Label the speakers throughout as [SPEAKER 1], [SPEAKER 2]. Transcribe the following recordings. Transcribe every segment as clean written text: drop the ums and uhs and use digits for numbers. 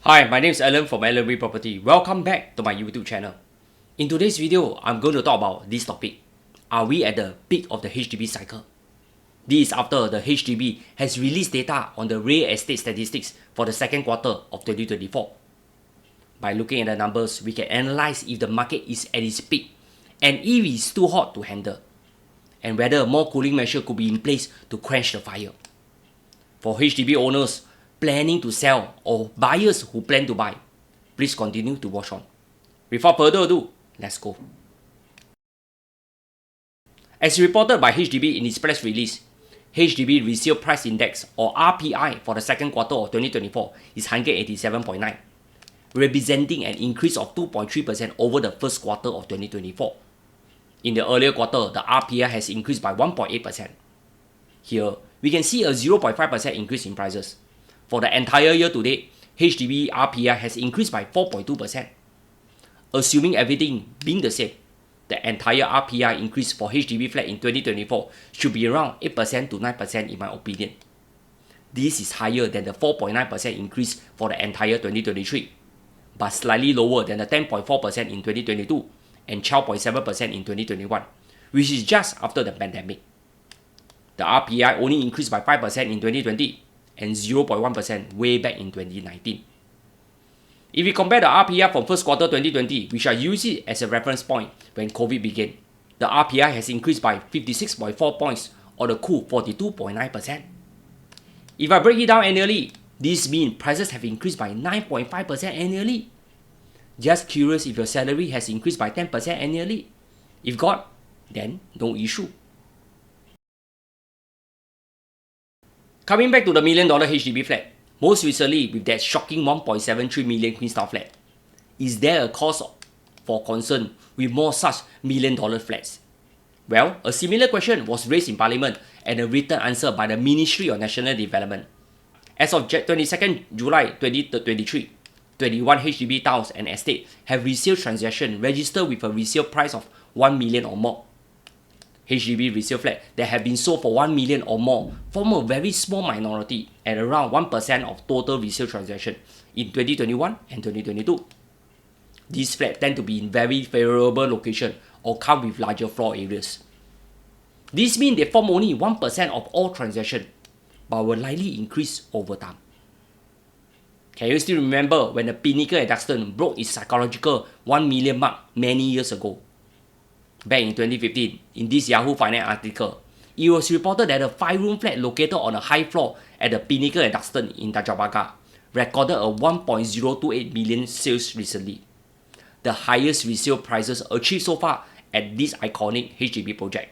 [SPEAKER 1] Hi, my name is Alan from LMB Property. Welcome back to my YouTube channel. In today's video, I'm going to talk about this topic. Are we at the peak of the HDB cycle? This is after the HDB has released data on the real estate statistics for the second quarter of 2024. By looking at the numbers, we can analyze if the market is at its peak and if it's too hot to handle, and whether more cooling measure could be in place to quench the fire. For HDB owners planning to sell or buyers who plan to buy, please continue to watch on. Without further ado, let's go. As reported by HDB in its press release, HDB Resale Price Index or RPI for the second quarter of 2024 is 187.9, representing an increase of 2.3% over the first quarter of 2024. In the earlier quarter, the RPI has increased by 1.8%. Here, we can see a 0.5% increase in prices. For the entire year to date, HDB RPI has increased by 4.2%. Assuming everything being the same, the entire RPI increase for HDB flat in 2024 should be around 8% to 9% in my opinion. This is higher than the 4.9% increase for the entire 2023, but slightly lower than the 10.4% in 2022 and 12.7% in 2021, which is just after the pandemic. The RPI only increased by 5% in 2020 and 0.1% way back in 2019. If we compare the RPI from first quarter 2020, we shall use it as a reference point when COVID began, the RPI has increased by 56.4 points or the cool 42.9%. If I break it down annually, this means prices have increased by 9.5% annually. Just curious if your salary has increased by 10% annually. If got, then no issue. Coming back to the $1 million HDB flat, most recently with that shocking 1.73 million Queenstown flat, is there a cause for concern with more such $1 million flats? Well, a similar question was raised in Parliament and a written answer by the Ministry of National Development. As of 22nd July 2023, 21 HDB towns and estates have resale transactions registered with a resale price of 1 million or more. HDB resale flat that have been sold for 1 million or more form a very small minority at around 1% of total resale transactions in 2021 and 2022. These flats tend to be in very favorable location or come with larger floor areas. This means they form only 1% of all transactions, but will likely increase over time. Can you still remember when the Pinnacle at Duxton broke its psychological 1 million mark many years ago? Back in 2015, in this Yahoo Finance article, it was reported that a 5-room flat located on a high floor at the Pinnacle at Duxton in Tanjong Pagar recorded a 1.028 million sales recently, the highest resale prices achieved so far at this iconic HDB project.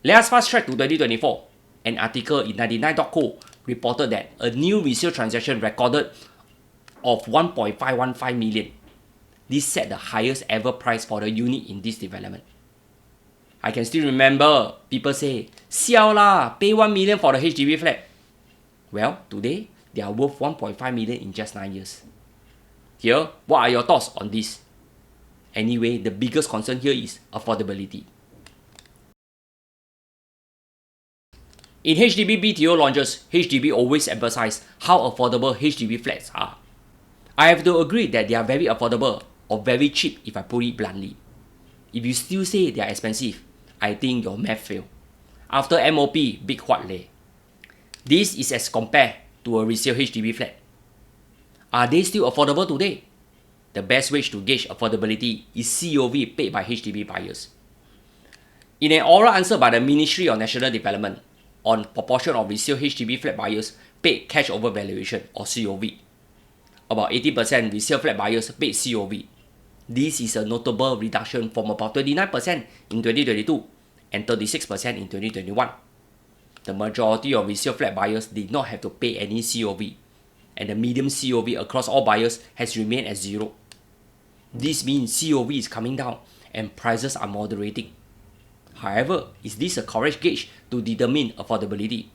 [SPEAKER 1] Let us fast track to 2024. An article in 99.co reported that a new resale transaction recorded of 1.515 million. This set the highest ever price for the unit in this development. I can still remember people say, "Siao lah, pay 1 million for the HDB flat." Well, today they are worth 1.5 million in just 9 years. Here, what are your thoughts on this? Anyway, the biggest concern here is affordability. In HDB BTO launches, HDB always emphasize how affordable HDB flats are. I have to agree that they are very affordable or very cheap if I put it bluntly. If you still say they are expensive, I think your math fail. After MOP, big what leh? This is as compared to a resale HDB flat. Are they still affordable today? The best way to gauge affordability is COV paid by HDB buyers. In an oral answer by the Ministry of National Development on proportion of resale HDB flat buyers paid cash over valuation or COV, about 80% resale flat buyers paid COV. This is a notable reduction from about 29% in 2022 and 36% in 2021. The majority of resale flat buyers did not have to pay any COV, and the median COV across all buyers has remained at 0. This means COV is coming down and prices are moderating. However, is this a correct gauge to determine affordability?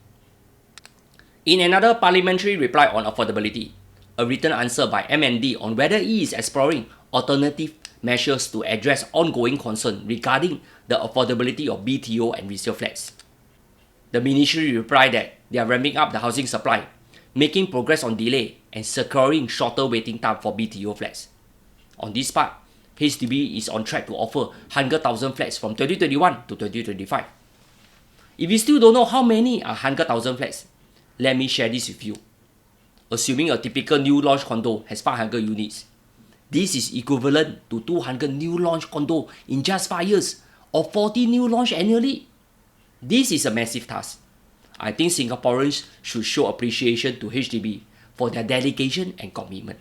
[SPEAKER 1] In another parliamentary reply on affordability, a written answer by MND on whether it is exploring alternative measures to address ongoing concern regarding the affordability of BTO and resale flats. The ministry replied that they are ramping up the housing supply, making progress on delay and securing shorter waiting time for BTO flats. On this part, HDB is on track to offer 100,000 flats from 2021 to 2025. If you still don't know how many are 100,000 flats, let me share this with you. Assuming a typical new launch condo has 500 units, this is equivalent to 200 new launch condo in just 5 years or 40 new launch annually. This is a massive task. I think Singaporeans should show appreciation to HDB for their dedication and commitment.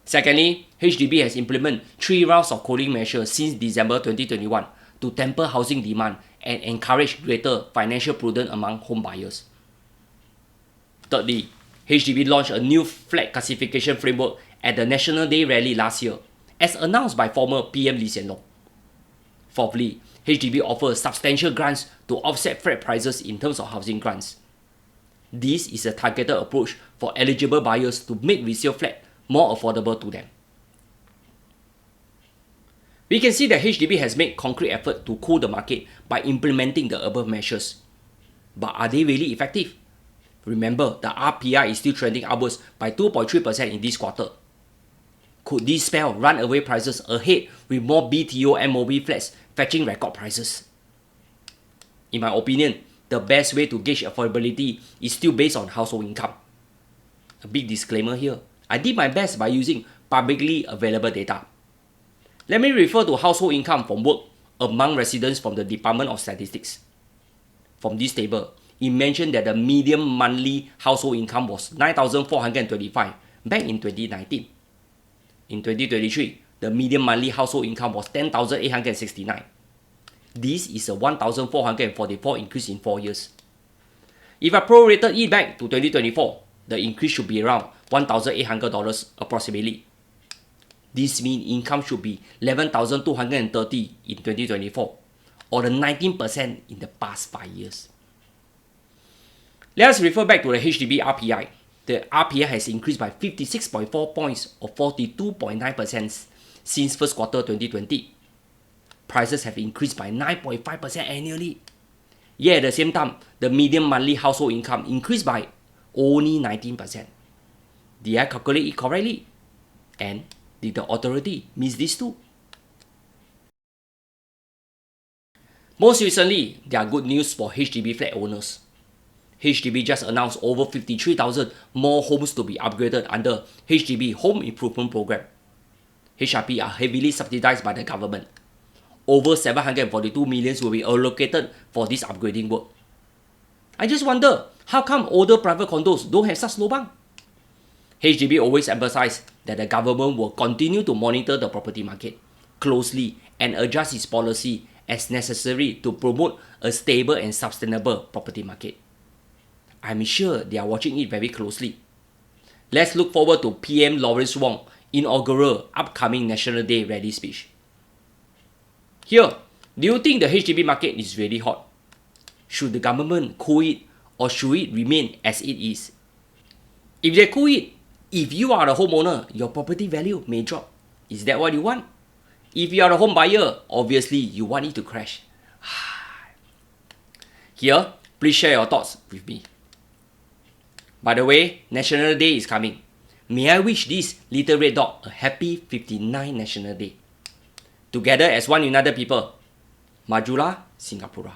[SPEAKER 1] Secondly, HDB has implemented 3 rounds of cooling measures since December 2021 to temper housing demand and encourage greater financial prudence among home buyers. Thirdly, HDB launched a new flat classification framework at the National Day rally last year, as announced by former PM Lee Hsien Loong. Fourthly, HDB offers substantial grants to offset flat prices in terms of housing grants. This is a targeted approach for eligible buyers to make resale flat more affordable to them. We can see that HDB has made concrete effort to cool the market by implementing the above measures. But are they really effective? Remember, the RPI is still trending upwards by 2.3% in this quarter. Could this spell runaway prices ahead with more BTO MOB flats fetching record prices? In my opinion, the best way to gauge affordability is still based on household income. A big disclaimer here, I did my best by using publicly available data. Let me refer to household income from work among residents from the Department of Statistics. From this table, it mentioned that the median monthly household income was 9,425 back in 2019. In 2023, the median monthly household income was 10,869. This is a 1,444 increase in 4 years. If I prorated it back to 2024, the increase should be around $1,800 approximately. This means income should be 11,230 in 2024, or the 19% in the past 5 years. Let us refer back to the HDB RPI. The RPI has increased by 56.4 points or 42.9% since first quarter 2020. Prices have increased by 9.5% annually. Yet at the same time, the median monthly household income increased by only 19%. Did I calculate it correctly? And did the authority miss this too? Most recently, there are good news for HDB flat owners. HDB just announced over 53,000 more homes to be upgraded under HDB Home Improvement Program. HRP are heavily subsidized by the government. Over 742 million will be allocated for this upgrading work. I just wonder, how come older private condos don't have such lobang? HDB always emphasized that the government will continue to monitor the property market closely and adjust its policy as necessary to promote a stable and sustainable property market. I'm sure they are watching it very closely. Let's look forward to PM Lawrence Wong's inaugural upcoming National Day rally speech. Here, do you think the HDB market is really hot? Should the government cool it, or should it remain as it is? If they cool it, if you are a homeowner, your property value may drop. Is that what you want? If you are a home buyer, obviously you want it to crash. Here, please share your thoughts with me. By the way, National Day is coming. May I wish this little red dog a happy 59th National Day. Together as one united people, Majulah Singapura.